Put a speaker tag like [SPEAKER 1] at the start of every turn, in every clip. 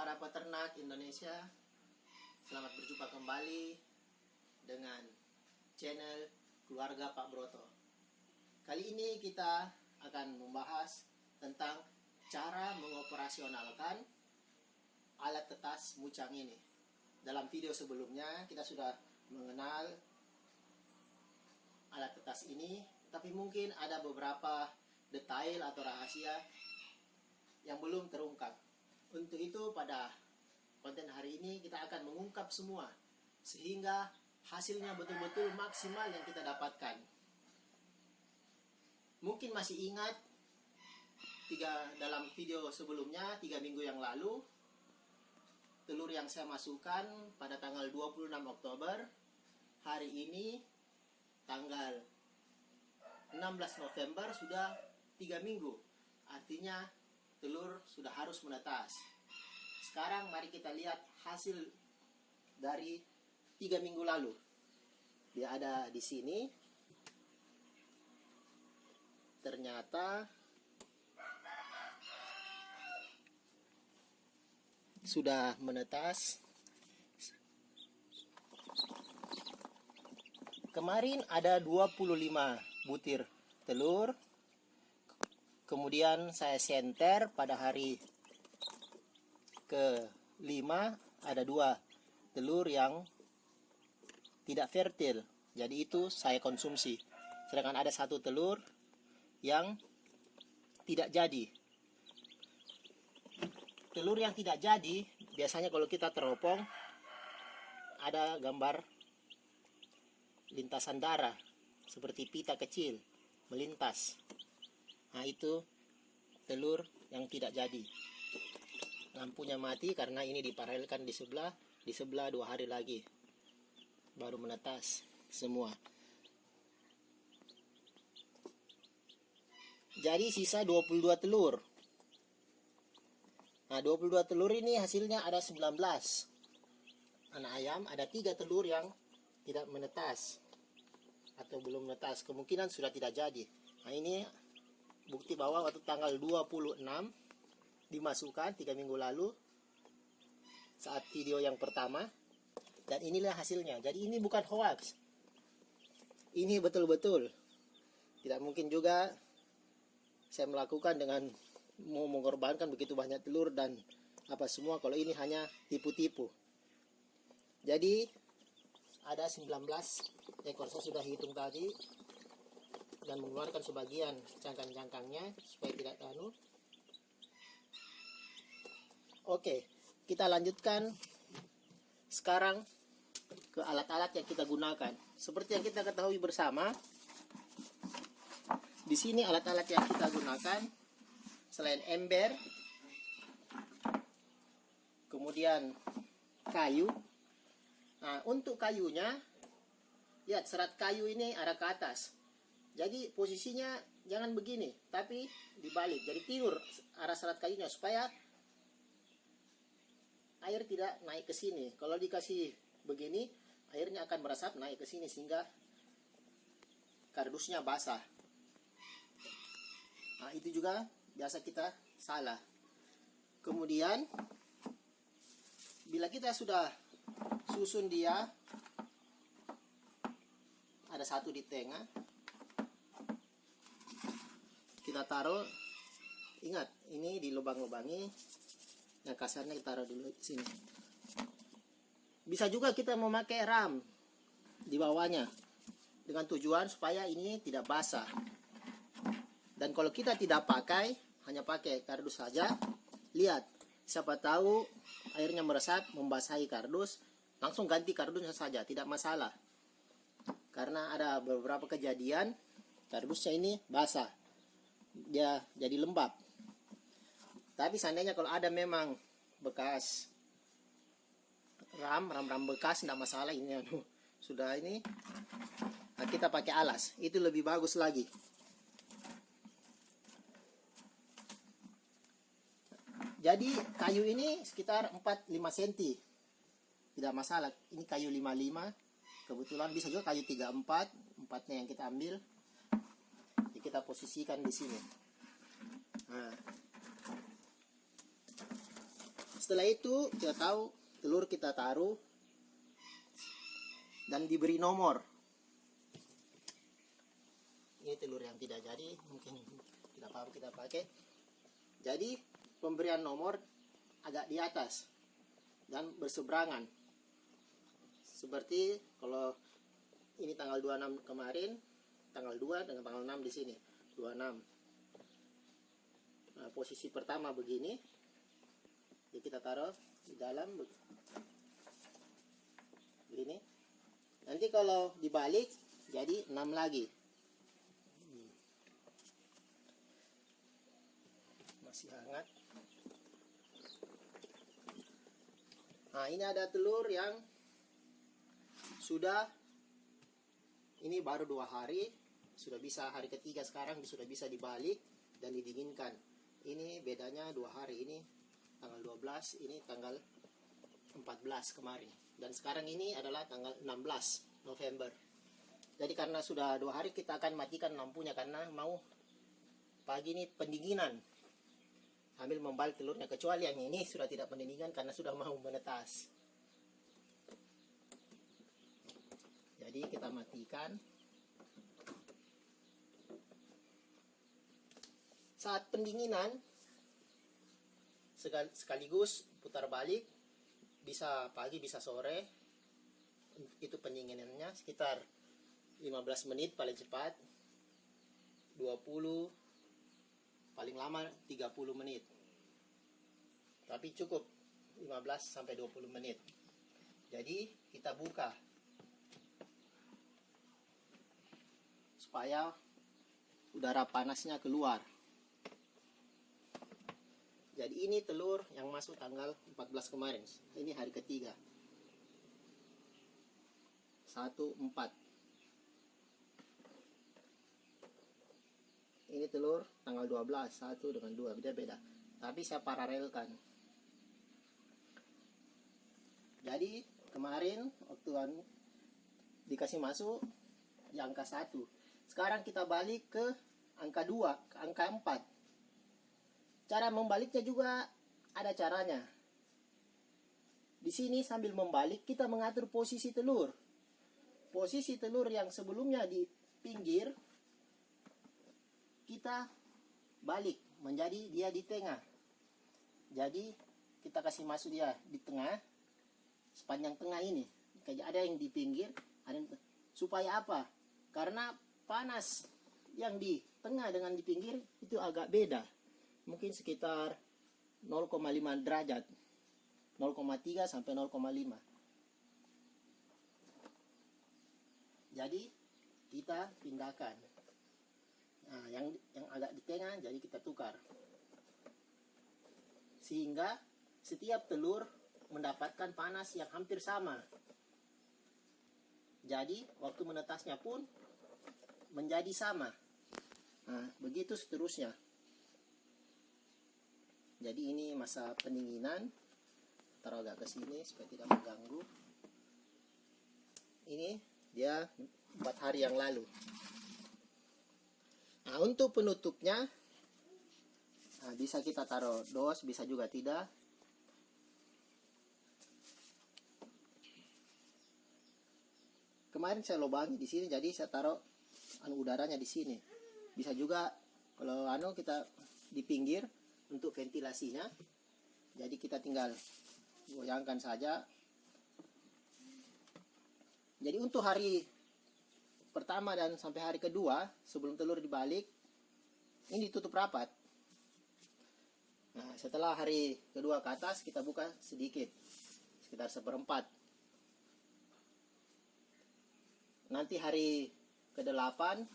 [SPEAKER 1] para peternak Indonesia, selamat berjumpa kembali dengan channel Keluarga Pak Broto. Kali ini kita akan membahas tentang cara mengoperasionalkan alat tetas mucang ini. Dalam video sebelumnya kita sudah mengenal alat tetas ini, tapi mungkin ada beberapa detail atau rahasia yang belum terungkap. Untuk itu pada konten hari ini kita akan mengungkap semua sehingga hasilnya betul-betul maksimal yang kita dapatkan. Mungkin masih ingat dalam video sebelumnya 3 minggu yang lalu, telur yang saya masukkan pada tanggal 26 Oktober. Hari ini tanggal 16 November sudah 3 minggu. Artinya telur sudah harus menetas. Sekarang mari kita lihat hasil dari 3 minggu lalu. Dia ada di sini. Ternyata sudah menetas. Kemarin ada 25 butir telur. Kemudian saya senter pada hari ke-5 ada 2 telur yang tidak fertil. Jadi itu saya konsumsi. Sedangkan ada 1 telur yang tidak jadi. Telur yang tidak jadi biasanya kalau kita teropong ada gambar lintasan darah seperti pita kecil melintas. Nah, itu telur yang tidak jadi. Lampunya mati karena ini diparalelkan di sebelah 2 hari lagi baru menetas semua. Jadi sisa 22 telur. Nah, 22 telur ini hasilnya ada 19 anak ayam. Ada 3 telur yang tidak menetas atau belum menetas, kemungkinan sudah tidak jadi. Nah, ini bukti bahwa waktu tanggal 26 dimasukkan 3 minggu lalu saat video yang pertama, dan inilah hasilnya. Jadi ini bukan hoax, ini betul-betul. Tidak mungkin juga saya melakukan dengan mau mengorbankan begitu banyak telur dan apa semua kalau ini hanya tipu-tipu. Jadi ada 19 ekor, saya sudah hitung tadi dan mengeluarkan sebagian cangkang-cangkangnya supaya tidak anu. Oke, kita lanjutkan sekarang ke alat-alat yang kita gunakan. Seperti yang kita ketahui bersama, di sini alat-alat yang kita gunakan selain ember, kemudian kayu. Nah, untuk kayunya, lihat serat kayu ini arah ke atas. Jadi posisinya jangan begini, tapi dibalik. Jadi tidur arah serat kayunya supaya air tidak naik ke sini. Kalau dikasih begini, airnya akan meresap naik ke sini sehingga kardusnya basah. Nah, itu juga biasa kita salah. Kemudian bila kita sudah susun dia, ada 1 di tengah, kita taruh. Ingat, ini dilubang-lubangi. Yang kasarnya kita taruh dulu di sini. Bisa juga kita memakai ram di bawahnya dengan tujuan supaya ini tidak basah. Dan kalau kita tidak pakai, hanya pakai kardus saja, lihat, siapa tahu airnya meresap membasahi kardus, langsung ganti kardusnya saja, tidak masalah. Karena ada beberapa kejadian kardusnya ini basah, dia jadi lembab. Tapi seandainya kalau ada memang bekas ram bekas, tidak masalah. Ini sudah ini, nah, kita pakai alas, itu lebih bagus lagi. Jadi kayu ini sekitar 4-5 cm, tidak masalah. Ini kayu 55, kebetulan bisa juga kayu 34, 4-nya yang kita ambil. Jadi kita posisikan di sini. Nah, setelah itu kita tahu telur kita taruh dan diberi nomor. Ini telur yang tidak jadi, mungkin tidak paham kita pakai. Jadi pemberian nomor agak di atas dan berseberangan. Seperti kalau ini tanggal 26 kemarin, tanggal 2 dengan tanggal 6 di sini, 26. Nah, posisi pertama begini. Jadi kita taruh di dalam begini. Nanti kalau dibalik jadi 6 lagi. Masih hangat. Nah, ini ada telur yang sudah, ini baru 2 hari, sudah bisa hari ketiga sekarang, sudah bisa dibalik dan didinginkan. Ini bedanya 2 hari, ini tanggal 12, ini tanggal 14 kemarin. Dan sekarang ini adalah tanggal 16 November. Jadi karena sudah 2 hari kita akan matikan lampunya karena mau pagi ini pendinginan. Sambil membalik telurnya, kecuali yang ini sudah tidak pendinginan karena sudah mau menetas. Jadi kita matikan. Saat pendinginan sekaligus putar balik, bisa pagi bisa sore. Itu pendinginannya sekitar 15 menit paling cepat, 20 paling lama 30 menit. Tapi cukup 15 sampai 20 menit. Jadi kita buka supaya udara panasnya keluar. Jadi ini telur yang masuk tanggal 14 kemarin. Ini hari ketiga. 1/4. Ini telur tanggal 12, 1 dengan 2, beda-beda. Tapi saya paralelkan. Jadi kemarin waktu dikasih masuk di angka 1. Sekarang kita balik ke angka 2, ke angka 4. Cara membaliknya juga ada caranya. Di sini sambil membalik kita mengatur posisi telur. Posisi telur yang sebelumnya di pinggir kita balik menjadi dia di tengah. Jadi kita kasih masuk dia di tengah, sepanjang tengah ini. Kayak ada yang di pinggir, ada yang supaya apa? Karena panas yang di tengah dengan di pinggir itu agak beda. Mungkin sekitar 0,5 derajat. 0,3 sampai 0,5. Jadi kita pindahkan. Nah, yang agak di tengah jadi kita tukar. Sehingga setiap telur mendapatkan panas yang hampir sama. Jadi waktu menetasnya pun menjadi sama. Nah, begitu seterusnya. Jadi ini masa pendinginan. Taruh agak ke sini supaya tidak mengganggu. Ini dia 4 hari yang lalu. Nah, untuk penutupnya, nah, bisa kita taruh dos, bisa juga tidak. Kemarin saya lubangi di sini, jadi saya taruh udaranya di sini. Bisa juga kalau kita di pinggir untuk ventilasinya. Jadi kita tinggal goyangkan saja. Jadi untuk hari pertama dan sampai hari kedua sebelum telur dibalik ini ditutup rapat. Nah, setelah hari kedua ke atas kita buka sedikit, sekitar 1/4. Nanti hari ke-8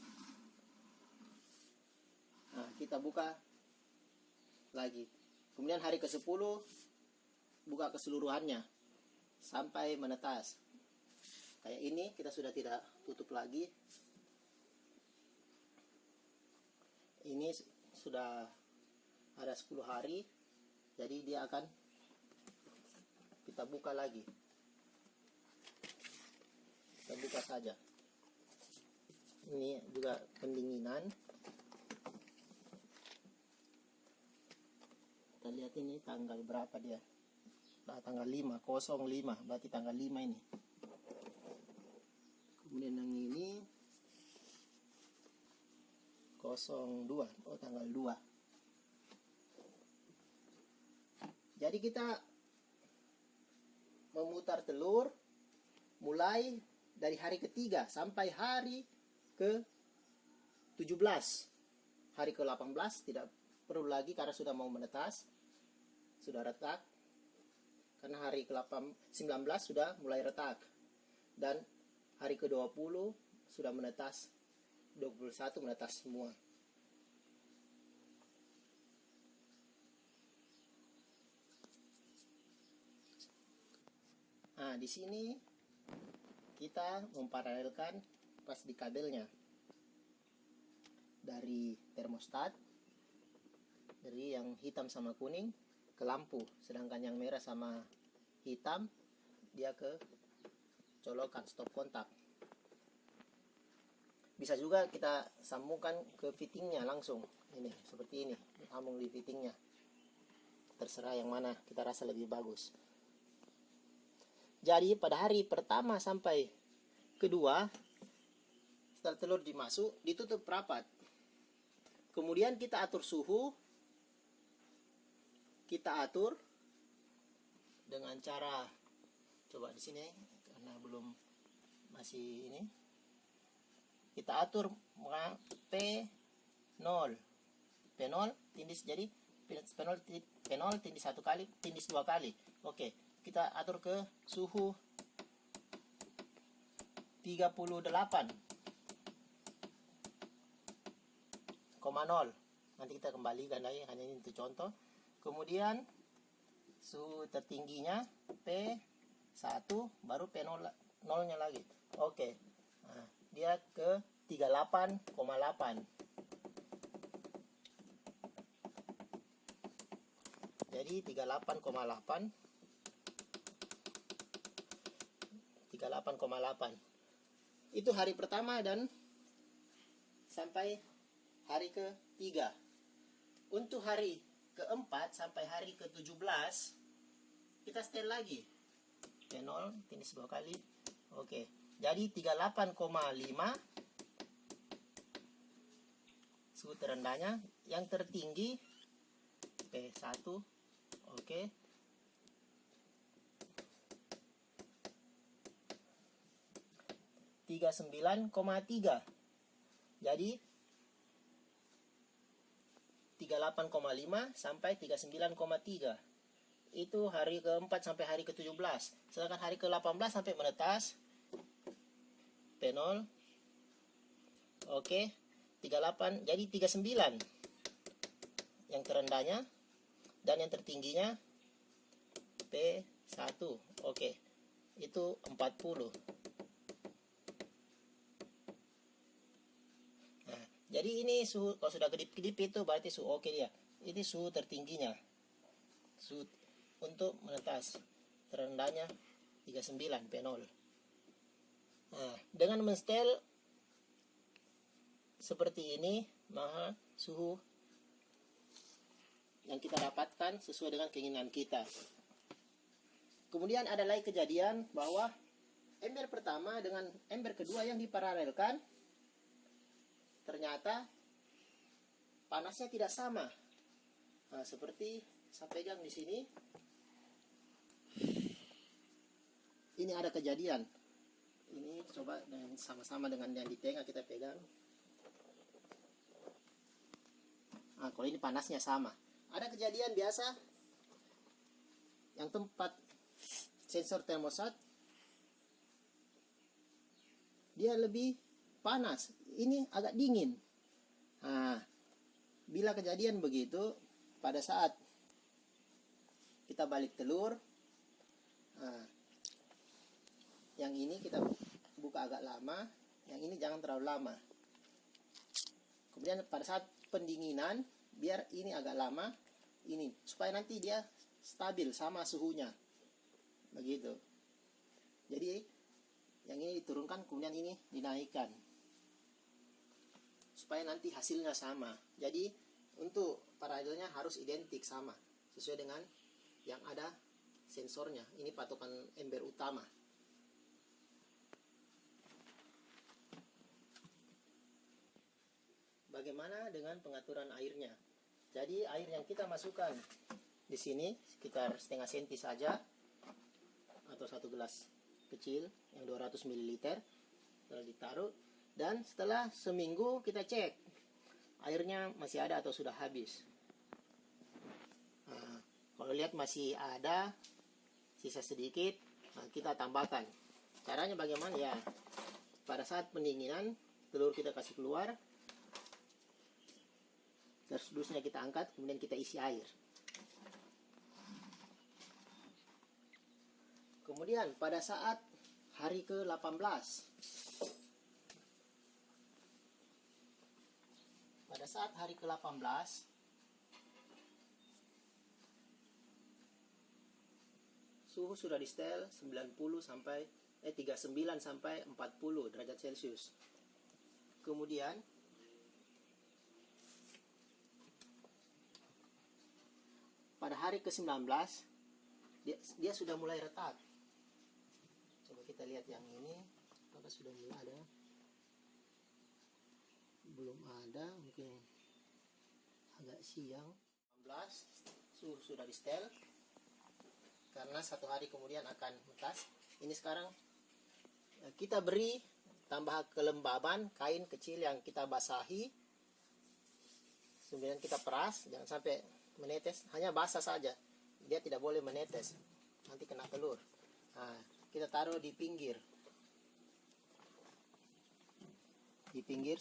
[SPEAKER 1] nah, kita buka lagi. Kemudian hari ke-10 buka keseluruhannya sampai menetas. Kayak ini kita sudah tidak tutup lagi. Ini sudah ada 10 hari. Jadi dia akan kita buka lagi. Kita buka saja. Ini juga pendinginan. Kita lihat ini tanggal berapa dia. Nah, tanggal 5, 05, berarti tanggal 5 ini. Kemudian yang ini 02, oh tanggal 2. Jadi kita memutar telur mulai dari hari ketiga sampai hari ke-17. Hari ke-18 tidak perlu lagi karena sudah mau menetas, sudah retak. Karena hari ke-19 sudah mulai retak. Dan hari ke-20 sudah menetas, 21 menetas semua. Nah, di sini kita memparalelkan pas di kabelnya dari termostat, dari yang hitam sama kuning ke lampu, sedangkan yang merah sama hitam dia ke colokan stop kontak. Bisa juga kita sambungkan ke fittingnya langsung, ini seperti ini, sambung di fittingnya, terserah yang mana kita rasa lebih bagus. Jadi pada hari pertama sampai kedua setelah telur dimasuk, ditutup rapat. Kemudian kita atur suhu, kita atur dengan cara, coba di sini karena belum masih ini, kita atur P0 tindis, jadi P0 tindis 1 kali, tindis 2 kali. Oke, kita atur ke suhu 38,0. Nanti kita kembalikan lagi, hanya ini untuk contoh. Kemudian suhu tertingginya P1, baru P0 nya lagi. Oke. Nah, dia ke 38,8. Jadi 38,8. Itu hari pertama dan sampai hari ke-3. Untuk hari ke-4 sampai hari ke-17 kita setel lagi P0 tindis 2 kali. Oke, jadi 38,5 suhu terendahnya, yang tertinggi P1. Oke, tiga 39,3. Jadi 38,5 sampai 39,3. Itu hari ke-4 sampai hari ke-17. Sedangkan hari ke-18 sampai menetas P0. Oke, 38, jadi 39 yang terendahnya, dan yang tertingginya P1. Oke, itu 40. Nah, jadi ini suhu, kalau sudah kedip-kedip itu berarti suhu oke dia. Ini suhu tertingginya. Suhu untuk menetas terendahnya 39 P0. Nah, dengan menstel seperti ini, maka suhu yang kita dapatkan sesuai dengan keinginan kita. Kemudian ada lagi kejadian bahwa ember pertama dengan ember kedua yang diparalelkan, ternyata panasnya tidak sama. Nah, seperti saya pegang di sini. Ini ada kejadian. Ini coba dengan sama-sama dengan yang di tengah kita pegang. Nah, kalau ini panasnya sama. Ada kejadian biasa yang tempat sensor termostat dia lebih panas, ini agak dingin. Nah, bila kejadian begitu, pada saat kita balik telur, nah, yang ini kita buka agak lama, yang ini jangan terlalu lama. Kemudian pada saat pendinginan, biar ini agak lama, ini supaya nanti dia stabil sama suhunya, begitu. Jadi yang ini diturunkan, kemudian ini dinaikkan supaya nanti hasilnya sama. Jadi untuk paralelnya harus identik sama, sesuai dengan yang ada sensornya. Ini patokan ember utama. Bagaimana dengan pengaturan airnya? Jadi air yang kita masukkan di sini sekitar setengah senti saja, atau 1 gelas kecil yang 200 ml. Setelah ditaruh, dan setelah seminggu kita cek airnya masih ada atau sudah habis. Nah, kalau lihat masih ada sisa sedikit, nah kita tambahkan. Caranya bagaimana ya? Pada saat pendinginan, telur kita kasih keluar, gas dusnya kita angkat, kemudian kita isi air. Kemudian pada saat hari ke-18, suhu sudah di setel 39 sampai 40 derajat Celcius. Kemudian pada hari ke-19 dia sudah mulai retak. Coba kita lihat yang ini, apakah sudah mulai ada? Belum ada, mungkin agak siang. 19 suhu sudah di setel karena 1 hari kemudian akan menetas. Ini sekarang kita beri tambah kelembaban kain kecil yang kita basahi, kemudian kita peras, jangan sampai menetes, hanya basah saja, dia tidak boleh menetes, nanti kena telur. Nah, kita taruh di pinggir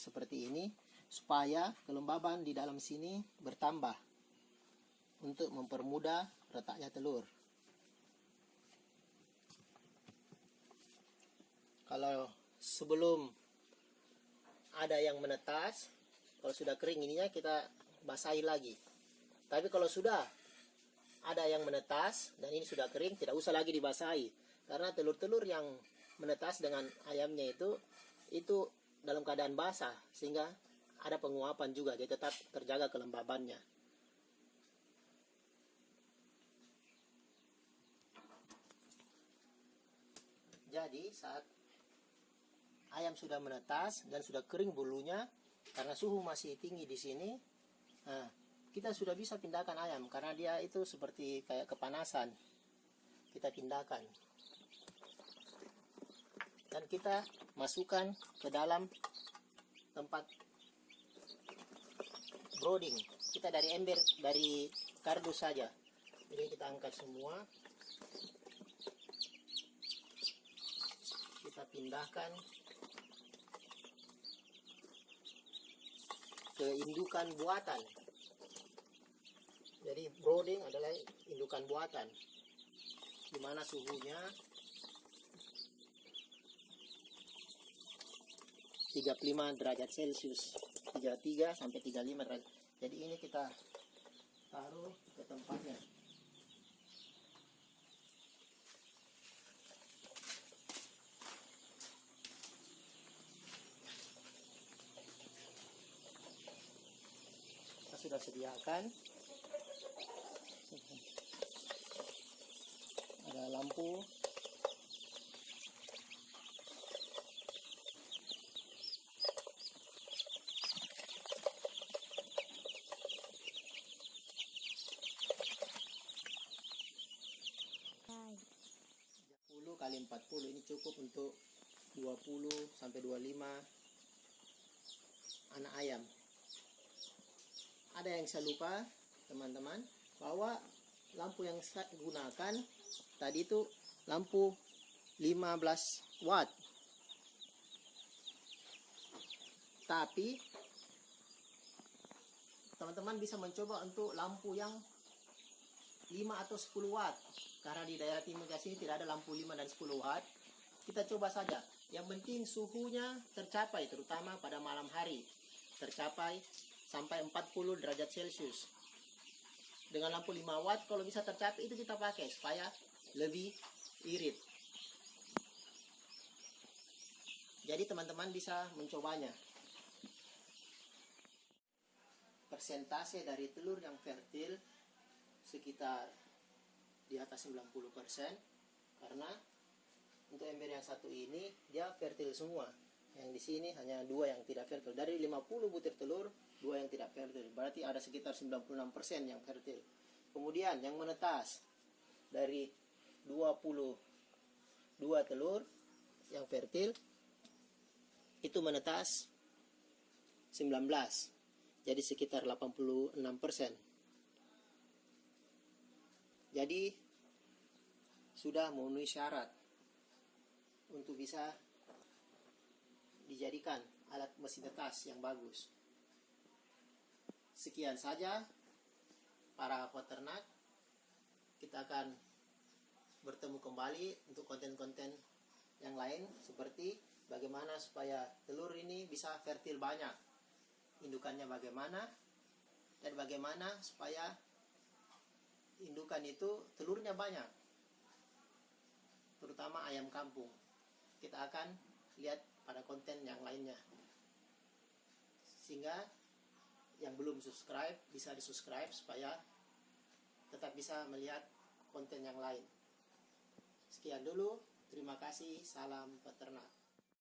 [SPEAKER 1] seperti ini, supaya kelembaban di dalam sini bertambah untuk mempermudah retaknya telur. Kalau sebelum ada yang menetas, kalau sudah kering ininya kita basahi lagi. Tapi kalau sudah ada yang menetas dan ini sudah kering, tidak usah lagi dibasahi. Karena telur-telur yang menetas dengan ayamnya itu dalam keadaan basah, sehingga ada penguapan juga, dia tetap terjaga kelembabannya. Jadi saat ayam sudah menetas dan sudah kering bulunya, karena suhu masih tinggi di sini, nah, kita sudah bisa pindahkan ayam, karena dia itu seperti kayak kepanasan. Kita pindahkan dan kita masukkan ke dalam tempat brooding. Kita dari ember, dari kardus saja. Jadi kita angkat semua, kita pindahkan ke indukan buatan. Jadi brooding adalah indukan buatan, di mana suhunya 35 derajat Celcius, 33 sampai 35 derajat. Jadi ini kita taruh ke tempatnya. Kita sudah sediakan, ada lampu, kali 40, ini cukup untuk 20 sampai 25 anak ayam. Ada yang saya lupa teman-teman, bahwa lampu yang saya gunakan tadi itu lampu 15 watt. Tapi teman-teman bisa mencoba untuk lampu yang 5 atau 10 watt. Karena di daerah Timur Tengah ini tidak ada lampu 5 dan 10 watt. Kita coba saja. Yang penting suhunya tercapai, terutama pada malam hari. Tercapai sampai 40 derajat Celcius. Dengan lampu 5 watt, kalau bisa tercapai itu kita pakai supaya lebih irit. Jadi teman-teman bisa mencobanya. Persentase dari telur yang fertil sekitar di atas 90%, karena untuk ember yang satu ini dia fertil semua. Yang di sini hanya 2 yang tidak fertil. Dari 50 butir telur, 2 yang tidak fertil. Berarti ada sekitar 96% yang fertil. Kemudian yang menetas, dari 22 telur yang fertil, itu menetas 19. Jadi sekitar 86%. Jadi sudah memenuhi syarat untuk bisa dijadikan alat mesin tetas yang bagus. Sekian saja para peternak. Kita akan bertemu kembali untuk konten-konten yang lain, seperti bagaimana supaya telur ini bisa fertil banyak, indukannya bagaimana, dan bagaimana supaya indukan itu telurnya banyak, terutama ayam kampung. Kita akan lihat pada konten yang lainnya, sehingga yang belum subscribe bisa di subscribe supaya tetap bisa melihat konten yang lain. Sekian dulu, terima kasih, salam peternak.